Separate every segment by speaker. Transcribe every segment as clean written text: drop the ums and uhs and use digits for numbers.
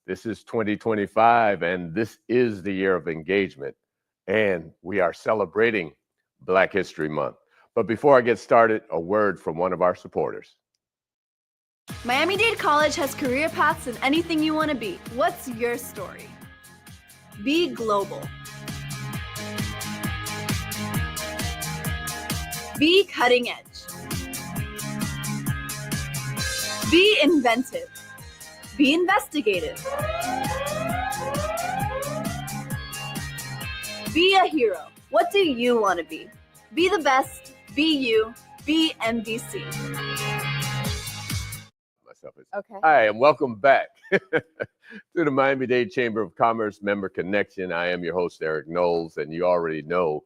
Speaker 1: This is 2025, and this is the year of engagement. And we are celebrating Black History Month. But before I get started, a word from one of our supporters.
Speaker 2: Miami-Dade College has career paths in anything you want to be. What's your story? Be global. Be cutting edge. Be inventive. Be investigative. Be a hero. What do you want to be? Be the best. Be you. Be MDC.
Speaker 1: Okay. Hi, and welcome back to the Miami-Dade Chamber of Commerce Member Connection. I am your host, Eric Knowles, and you already know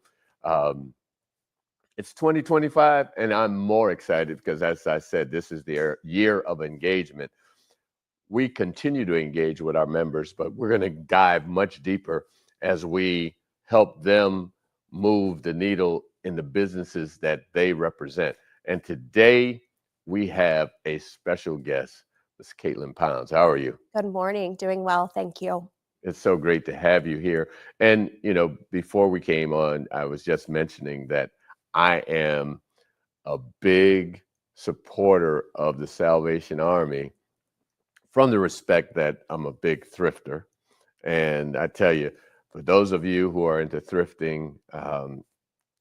Speaker 1: it's 2025, and I'm more excited because, as I said, this is the year of engagement. We continue to engage with our members, but we're going to dive much deeper as we help them move the needle in the businesses that they represent. And today we have a special guest. Ms. Katelyn Pounds. How are you?
Speaker 3: Good morning. Doing well. Thank you.
Speaker 1: It's so great to have you here. And, you know, before we came on, I was just mentioning that I am a big supporter of the Salvation Army from the respect that I'm a big thrifter. And I tell you, for those of you who are into thrifting,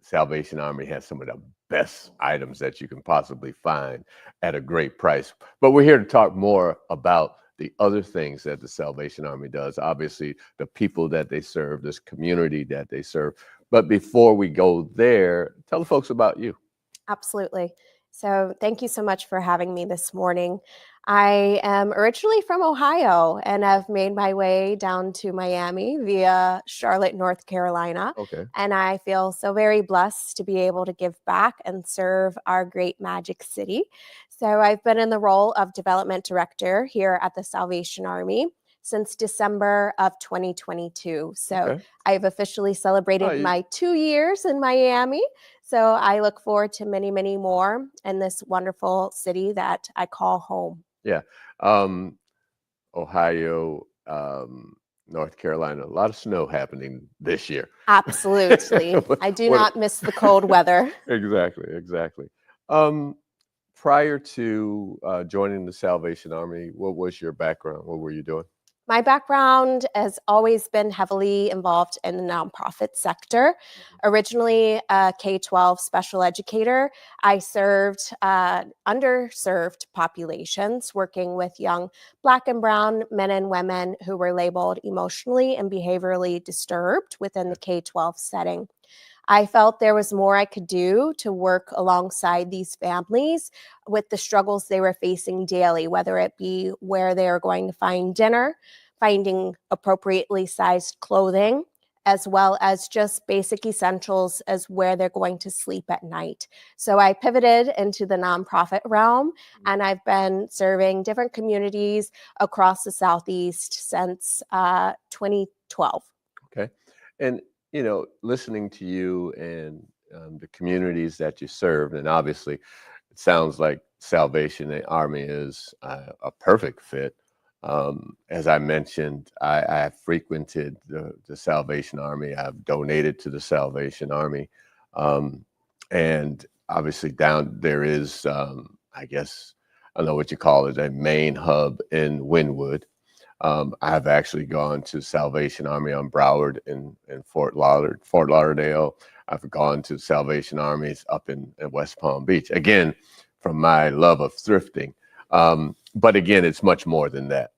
Speaker 1: Salvation Army has some of the best items that you can possibly find at a great price. But we're here to talk more about the other things that the Salvation Army does, obviously the people that they serve, this community that they serve. But before we go there, tell the folks about you.
Speaker 3: Absolutely. So thank you so much for having me this morning. I am originally from Ohio, and I've made my way down to Miami via Charlotte, North Carolina.
Speaker 1: Okay.
Speaker 3: And I feel so very blessed to be able to give back and serve our great Magic City. So I've been in the role of development director here at the Salvation Army since December of 2022. So
Speaker 1: Okay.
Speaker 3: I've officially celebrated my 2 years in Miami. So I look forward to many, many more in this wonderful city that I call home.
Speaker 1: Yeah. Ohio, North Carolina, a lot of snow happening this year.
Speaker 3: Absolutely. I do not miss the cold weather.
Speaker 1: Exactly. Prior to joining the Salvation Army, what was your background? What were you doing?
Speaker 3: My background has always been heavily involved in the nonprofit sector. Originally a K-12 special educator, I served underserved populations, working with young Black and Brown men and women who were labeled emotionally and behaviorally disturbed within the K-12 setting. I felt there was more I could do to work alongside these families with the struggles they were facing daily, whether it be where they are going to find dinner, finding appropriately sized clothing, as well as just basic essentials as where they're going to sleep at night. So I pivoted into the nonprofit realm, and I've been serving different communities across the Southeast since 2012.
Speaker 1: Okay. And you know, listening to you and the communities that you serve, and obviously it sounds like Salvation Army is a perfect fit. As I mentioned, I have frequented the Salvation Army. I've donated to the Salvation Army. And obviously down there is, I guess, I don't know what you call it, a main hub in Wynwood. I've actually gone to Salvation Army on Broward and Fort Lauderdale. I've gone to Salvation Armies up in West Palm Beach, again, from my love of thrifting. But again, it's much more than that.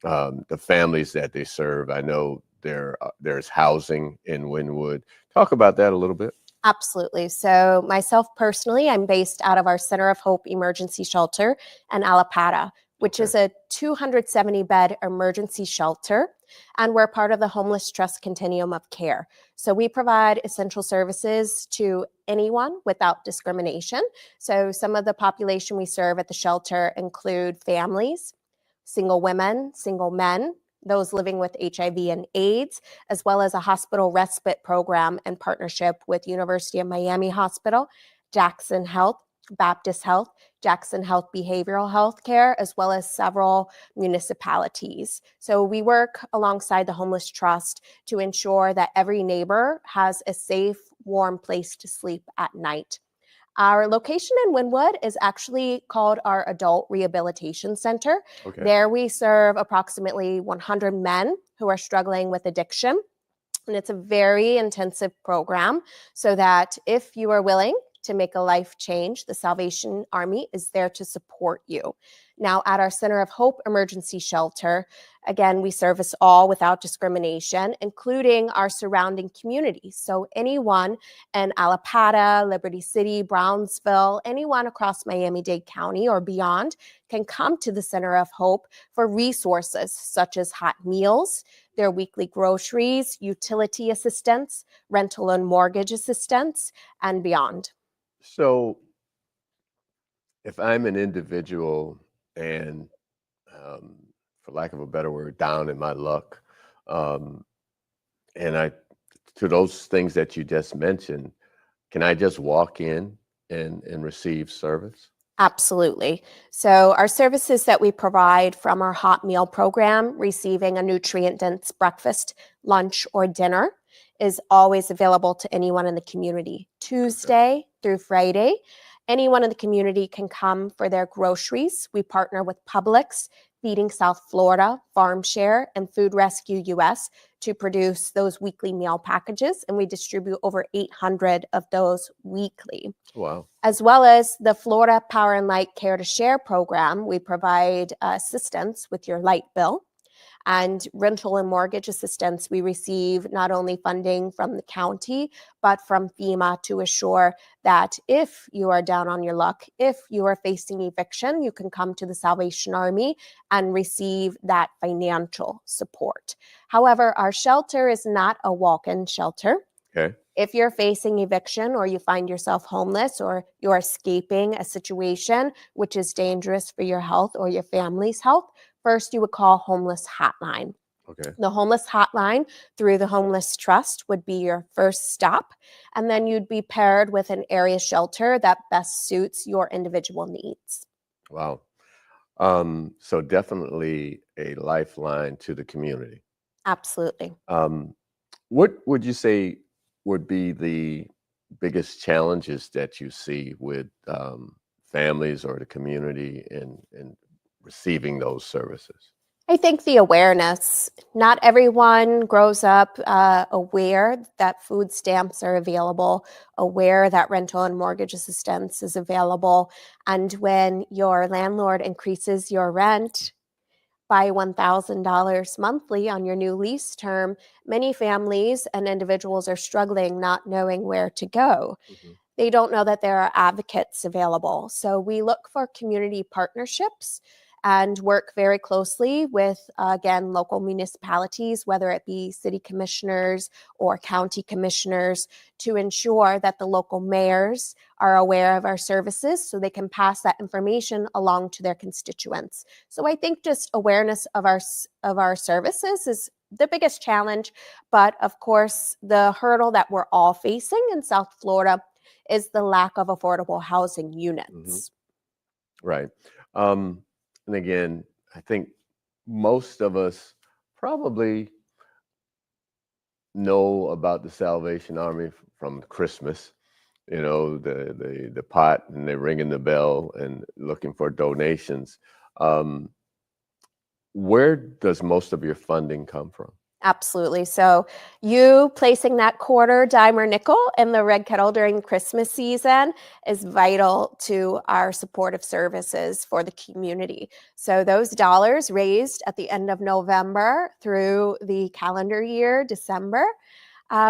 Speaker 1: The families that they serve, I know there's housing in Wynwood. Talk about that a little bit.
Speaker 3: Absolutely. So myself personally, I'm based out of our Center of Hope Emergency Shelter in Allapattah, which is a 270-bed emergency shelter, and we're part of the Homeless Trust Continuum of Care. So we provide essential services to anyone without discrimination. So some of the population we serve at the shelter include families, single women, single men, those living with HIV and AIDS, as well as a hospital respite program in partnership with University of Miami Hospital, Jackson Health, Baptist Health, Jackson Health Behavioral Health Care, as well as several municipalities. So we work alongside the Homeless Trust to ensure that every neighbor has a safe, warm place to sleep at night. Our location in Wynwood is actually called our Adult Rehabilitation Center.
Speaker 1: Okay.
Speaker 3: There we serve approximately 100 men who are struggling with addiction. And it's a very intensive program so that if you are willing to make a life change, the Salvation Army is there to support you. Now, at our Center of Hope Emergency Shelter, again, we service all without discrimination, including our surrounding communities. So anyone in Alapata, Liberty City, Brownsville, anyone across Miami-Dade County or beyond can come to the Center of Hope for resources such as hot meals, their weekly groceries, utility assistance, rental and mortgage assistance, and beyond.
Speaker 1: So if I'm an individual and, for lack of a better word, down in my luck, um, and to those things that you just mentioned, can I just walk in and receive service?
Speaker 3: Absolutely. So our services that we provide, from our hot meal program, receiving a nutrient-dense breakfast, lunch, or dinner, is always available to anyone in the community. Tuesday through Friday, anyone in the community can come for their groceries. We partner with Publix, Feeding South Florida, Farm Share, and Food Rescue US to produce those weekly meal packages, and we distribute over 800 of those weekly.
Speaker 1: Wow.
Speaker 3: As well as the Florida Power and Light Care to Share program, we provide assistance with your light bill. And rental and mortgage assistance, we receive not only funding from the county, but from FEMA to assure that if you are down on your luck, if you are facing eviction, you can come to the Salvation Army and receive that financial support. However, our shelter is not a walk-in shelter.
Speaker 1: Okay.
Speaker 3: If you're facing eviction or you find yourself homeless or you're escaping a situation which is dangerous for your health or your family's health, first you would call Homeless Hotline.
Speaker 1: Okay.
Speaker 3: The Homeless Hotline through the Homeless Trust would be your first stop, and then you'd be paired with an area shelter that best suits your individual needs.
Speaker 1: Wow. So definitely a lifeline to the community.
Speaker 3: Absolutely.
Speaker 1: What would you say would be the biggest challenges that you see with families or the community in receiving those services?
Speaker 3: I think the awareness. Not everyone grows up aware that food stamps are available, aware that rental and mortgage assistance is available. And when your landlord increases your rent by $1,000 monthly on your new lease term, many families and individuals are struggling, not knowing where to go.
Speaker 1: Mm-hmm.
Speaker 3: They don't know that there are advocates available. So we look for community partnerships and work very closely with, again, local municipalities, whether it be city commissioners or county commissioners, to ensure that the local mayors are aware of our services so they can pass that information along to their constituents. So I think just awareness of our services is the biggest challenge. But of course, the hurdle that we're all facing in South Florida is the lack of affordable housing units.
Speaker 1: Mm-hmm. Right. And again, I think most of us probably know about the Salvation Army from Christmas, the pot, and they're ringing the bell and looking for donations. Where does most of your funding come from?
Speaker 3: Absolutely. So you placing that quarter, dime, or nickel in the red kettle during Christmas season is vital to our supportive services for the community. So those dollars raised at the end of November through the calendar year, December,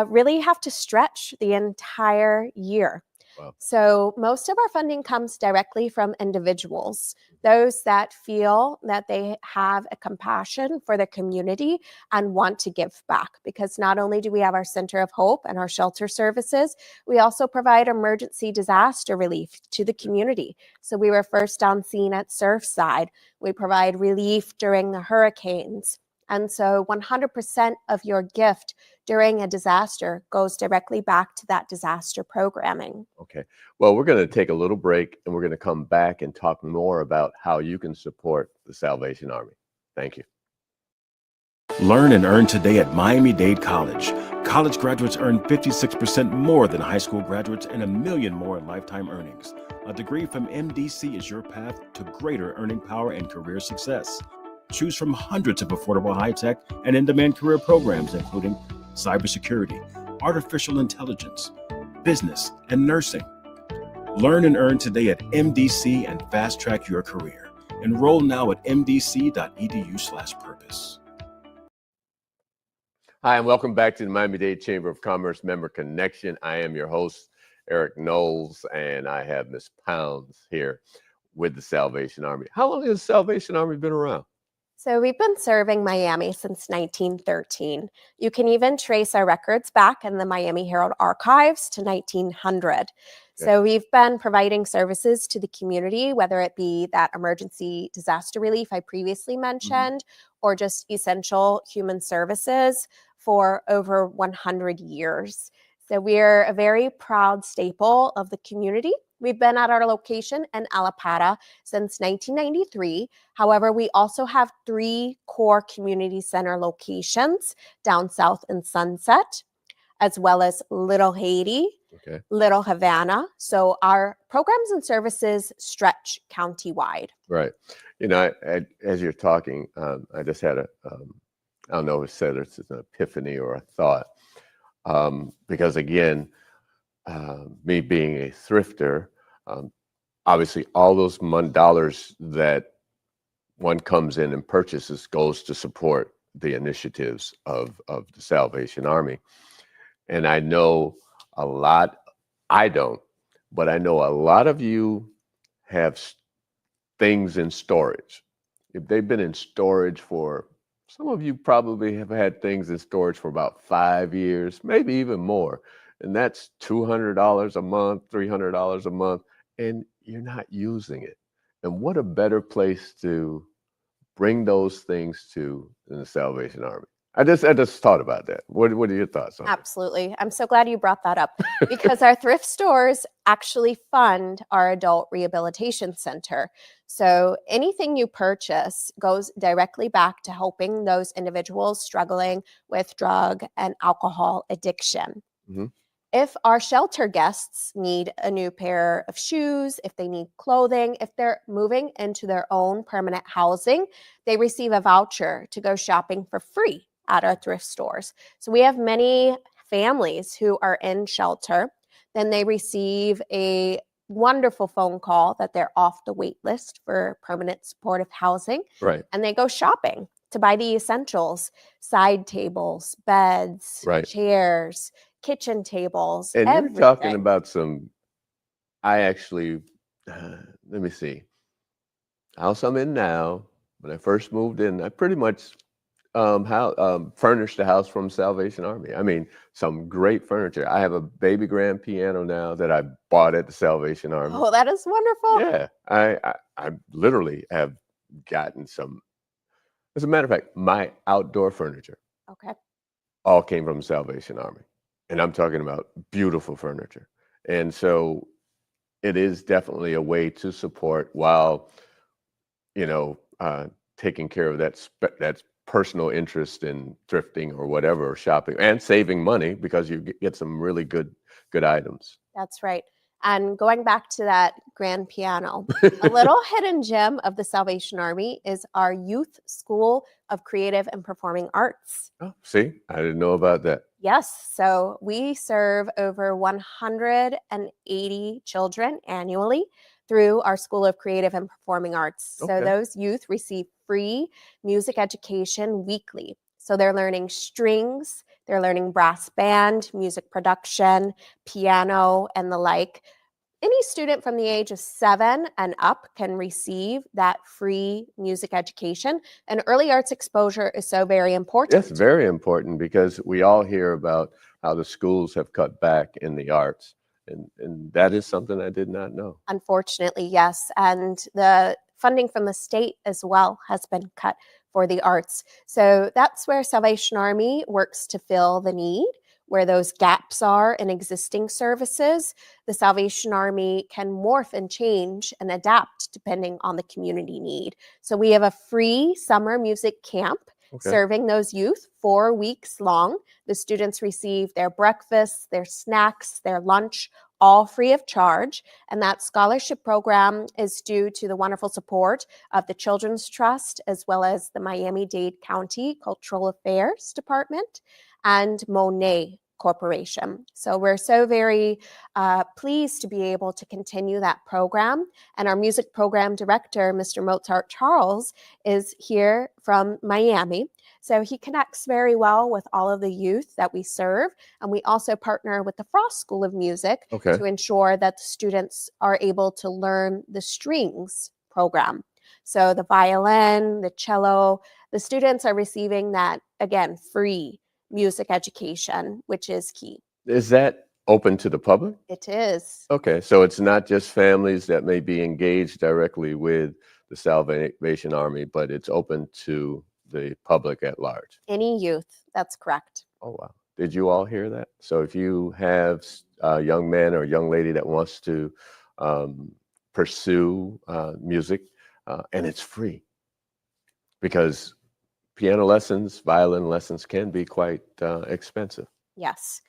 Speaker 3: really have to stretch the entire year.
Speaker 1: Wow.
Speaker 3: So most of our funding comes directly from individuals, those that feel that they have a compassion for the community and want to give back. Because not only do we have our Center of Hope and our shelter services, we also provide emergency disaster relief to the community. So we were first on scene at Surfside. We provide relief during the hurricanes. And so 100% of your gift during a disaster goes directly back to that disaster programming.
Speaker 1: Okay. Well, we're going to take a little break and we're going to come back and talk more about how you can support the Salvation Army. Thank you.
Speaker 4: Learn and earn today at Miami-Dade College. College graduates earn 56% more than high school graduates and $1 million more in lifetime earnings. A degree from MDC is your path to greater earning power and career success. Choose from hundreds of affordable high-tech and in-demand career programs, including cybersecurity, artificial intelligence, business, and nursing. Learn and earn today at MDC and fast-track your career. Enroll now at mdc.edu/purpose.
Speaker 1: Hi, and welcome back to the Miami-Dade Chamber of Commerce Member Connection. I am your host, Eric Knowles, and I have Ms. Pounds here with the Salvation Army. How long has the Salvation Army been around?
Speaker 3: So we've been serving Miami since 1913. You can even trace our records back in the Miami Herald archives to 1900.
Speaker 1: Okay.
Speaker 3: So we've been providing services to the community, whether it be that emergency disaster relief I previously mentioned, or just essential human services for over 100 years. So we're a very proud staple of the community. We've been at our location in Allapattah since 1993. However, we also have 3 core community center locations down south in Sunset, as well as Little Haiti,
Speaker 1: Okay.
Speaker 3: Little Havana. So our programs and services stretch countywide.
Speaker 1: Right. You know, as you're talking, I just had I don't know if it's an epiphany or a thought. Because again, me being a thrifter, obviously all those dollars that one comes in and purchases goes to support the initiatives of the Salvation Army. And I know I don't, but I know a lot of you have things in storage. If they've been in storage some of you probably have had things in storage for about 5 years, maybe even more. And that's $200 a month, $300 a month, and you're not using it. And what a better place to bring those things to than the Salvation Army. I just thought about that. What are your thoughts on it?
Speaker 3: Absolutely. I'm so glad you brought that up because our thrift stores actually fund our adult rehabilitation center. So anything you purchase goes directly back to helping those individuals struggling with drug and alcohol addiction.
Speaker 1: Mm-hmm.
Speaker 3: If our shelter guests need a new pair of shoes, if they need clothing, if they're moving into their own permanent housing, they receive a voucher to go shopping for free at our thrift stores. So we have many families who are in shelter. Then they receive a wonderful phone call that they're off the wait list for permanent supportive housing.
Speaker 1: Right.
Speaker 3: And they go shopping to buy the essentials, side tables, beds,
Speaker 1: Right.
Speaker 3: chairs, kitchen tables,
Speaker 1: And
Speaker 3: everything.
Speaker 1: you're talking about I actually, let me see, house I'm in now, when I first moved in, I pretty much furnished the house from Salvation Army. I mean, some great furniture. I have a baby grand piano now that I bought at the Salvation Army.
Speaker 3: Oh, that is wonderful.
Speaker 1: Yeah, I literally have gotten some. As a matter of fact, my outdoor furniture
Speaker 3: Okay.
Speaker 1: all came from the Salvation Army. And I'm talking about beautiful furniture. And so it is definitely a way to support while, taking care of that personal interest in thrifting or whatever, or shopping and saving money because you get some really good items.
Speaker 3: That's right. And going back to that grand piano, a little hidden gem of the Salvation Army is our Youth School of Creative and Performing Arts.
Speaker 1: Oh, see, I didn't know about that.
Speaker 3: Yes, so we serve over 180 children annually through our School of Creative and Performing Arts.
Speaker 1: Okay.
Speaker 3: So those youth receive free music education weekly. So they're learning strings, they're learning brass band, music production, piano, and the like. Any student from the age of 7 and up can receive that free music education. And early arts exposure is so very important.
Speaker 1: That's very important because we all hear about how the schools have cut back in the arts. And that is something I did not know.
Speaker 3: Unfortunately, yes. And the funding from the state as well has been cut for the arts. So that's where Salvation Army works to fill the need, where those gaps are in existing services. The Salvation Army can morph and change and adapt depending on the community need. So we have a free summer music camp serving those youth 4 weeks long. The students receive their breakfast, their snacks, their lunch, all free of charge. And that scholarship program is due to the wonderful support of the Children's Trust, as well as the Miami-Dade County Cultural Affairs Department and Monet Corporation. So we're so very pleased to be able to continue that program. And our music program director, Mr. Mozart Charles, is here from Miami. So he connects very well with all of the youth that we serve. And we also partner with the Frost School of Music to ensure that the students are able to learn the strings program. So the violin, the cello, the students are receiving that, again, free music education, which is key.
Speaker 1: Is that open to the public?
Speaker 3: It is.
Speaker 1: Okay, so it's not just families that may be engaged directly with the Salvation Army, but it's open to the public at large.
Speaker 3: Any youth, that's correct.
Speaker 1: Oh, wow. Did you all hear that? So if you have a young man or a young lady that wants to pursue music, and it's free, because piano lessons, violin lessons can be quite expensive.
Speaker 3: Yes.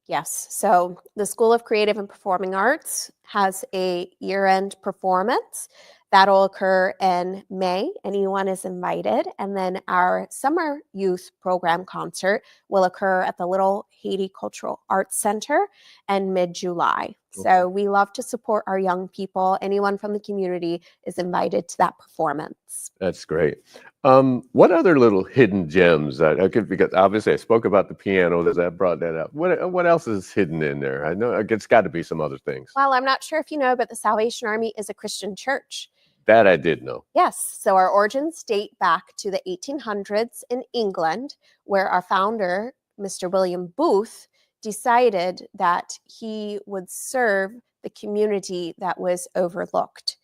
Speaker 3: Yes. So the School of Creative and Performing Arts has a year-end performance that'll occur in May. Anyone is invited. And then our summer youth program concert will occur at the Little Haiti Cultural Arts Center in mid-July. So we love to support our young people. Anyone from the community is invited to that performance.
Speaker 1: That's great. What other little hidden gems? Because obviously I spoke about the piano, as I brought that up. What else is hidden in there? I know it's got to be some other things.
Speaker 3: Well, I'm not sure if you know, but the Salvation Army is a Christian church.
Speaker 1: That I did know.
Speaker 3: Yes. So our origins date back to the 1800s in England, where our founder, Mr. William Booth, decided that he would serve the community that was overlooked.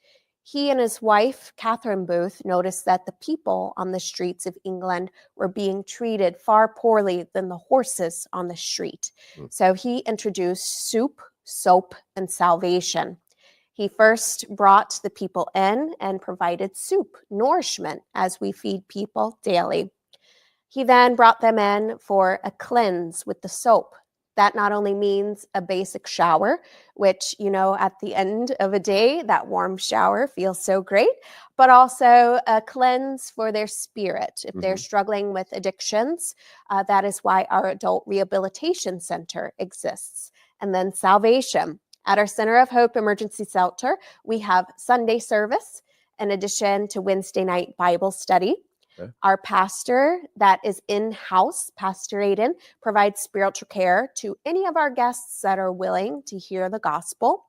Speaker 3: He and his wife, Catherine Booth, noticed that the people on the streets of England were being treated far poorly than the horses on the street. So he introduced soup, soap, and salvation. He first brought the people in and provided soup, nourishment, as we feed people daily. He then brought them in for a cleanse with the soap. That not only means a basic shower, which, you know, at the end of a day, that warm shower feels so great, but also a cleanse for their spirit. If they're struggling with addictions, that is why our adult rehabilitation center exists. And then salvation. At our Center of Hope Emergency Shelter, we have Sunday service in addition to Wednesday night Bible study. Our pastor that is in-house, Pastor Aiden, provides spiritual care to any of our guests that are willing to hear the gospel.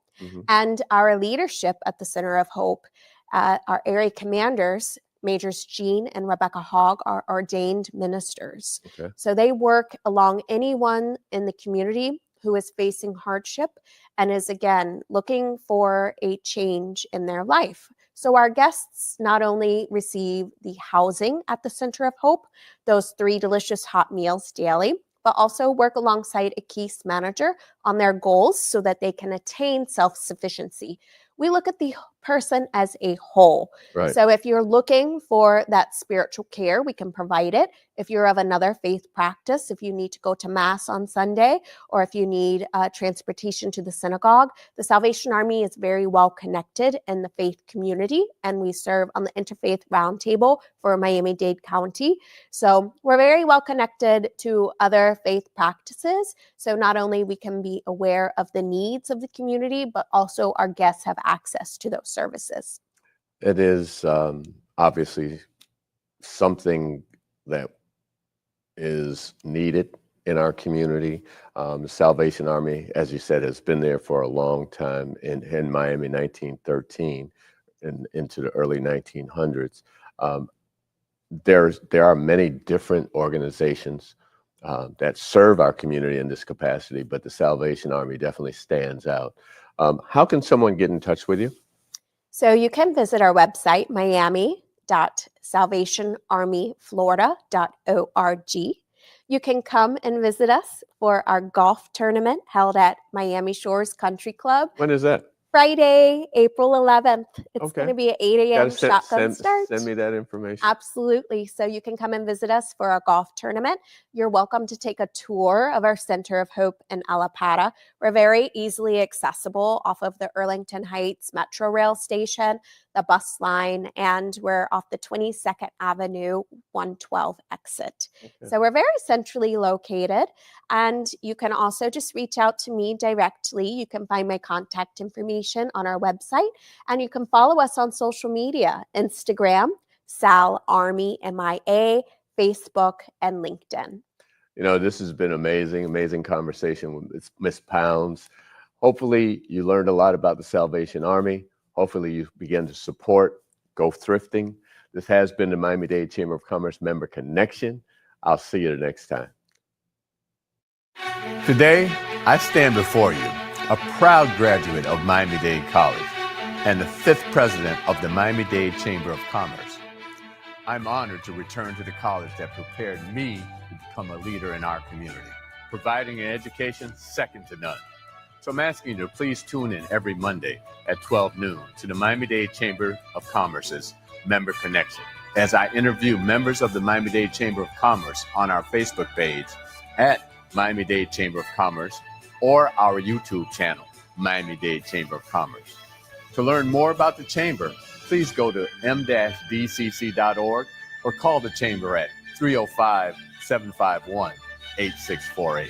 Speaker 3: And our leadership at the Center of Hope, our area commanders, Majors Jean and Rebecca Hogg, are ordained ministers. So they work along anyone in the community who is facing hardship and is, again, looking for a change in their life. So our guests not only receive the housing at the Center of Hope, those 3 delicious hot meals daily, but also work alongside a case manager on their goals so that they can attain self-sufficiency. We look at the person as a whole. So if you're looking for that spiritual care, we can provide it. If you're of another faith practice, if you need to go to Mass on Sunday, or if you need transportation to the synagogue, the Salvation Army is very well connected in the faith community, and we serve on the Interfaith Roundtable for Miami-Dade County. So we're very well connected to other faith practices. So not only we can be aware of the needs of the community, but also our guests have access to those services.
Speaker 1: It is obviously something that is needed in our community. The Salvation Army, as you said, has been there for a long time in Miami, 1913 and into the early 1900s. There are many different organizations that serve our community in this capacity, but the Salvation Army definitely stands out. How can someone get in touch with you?
Speaker 3: So you can visit our website, Miami-Dade www.salvationarmyflorida.org. You can come and visit us for our golf tournament held at Miami Shores Country Club.
Speaker 1: When is that?
Speaker 3: Friday, April 11th. It's
Speaker 1: Okay.
Speaker 3: going to be an 8 a.m. shotgun start.
Speaker 1: Send me that information.
Speaker 3: Absolutely. So you can come and visit us for our golf tournament. You're welcome to take a tour of our Center of Hope in Allapattah. We're very easily accessible off of the Arlington Heights Metro Rail Station, the bus line, and we're off the 22nd Avenue 112 exit.
Speaker 1: Okay.
Speaker 3: So we're very centrally located, and you can also just reach out to me directly. You can find my contact information on our website, and you can follow us on social media, Instagram, Sal Army MIA, Facebook, and LinkedIn.
Speaker 1: You know, this has been amazing conversation with Miss Pounds. Hopefully you learned a lot about the Salvation Army. Hopefully you begin to support, go thrifting. This has been the Miami-Dade Chamber of Commerce Member Connection. I'll see you the next time.
Speaker 5: Today, I stand before you, a proud graduate of Miami-Dade College and the 5th president of the Miami-Dade Chamber of Commerce. I'm honored to return to the college that prepared me to become a leader in our community, providing an education second to none. So I'm asking you to please tune in every Monday at 12 noon to the Miami-Dade Chamber of Commerce's Member Connection as I interview members of the Miami-Dade Chamber of Commerce on our Facebook page at Miami-Dade Chamber of Commerce or our YouTube channel, Miami-Dade Chamber of Commerce. To learn more about the Chamber, please go to m-dcc.org or call the Chamber at 305-751-8648.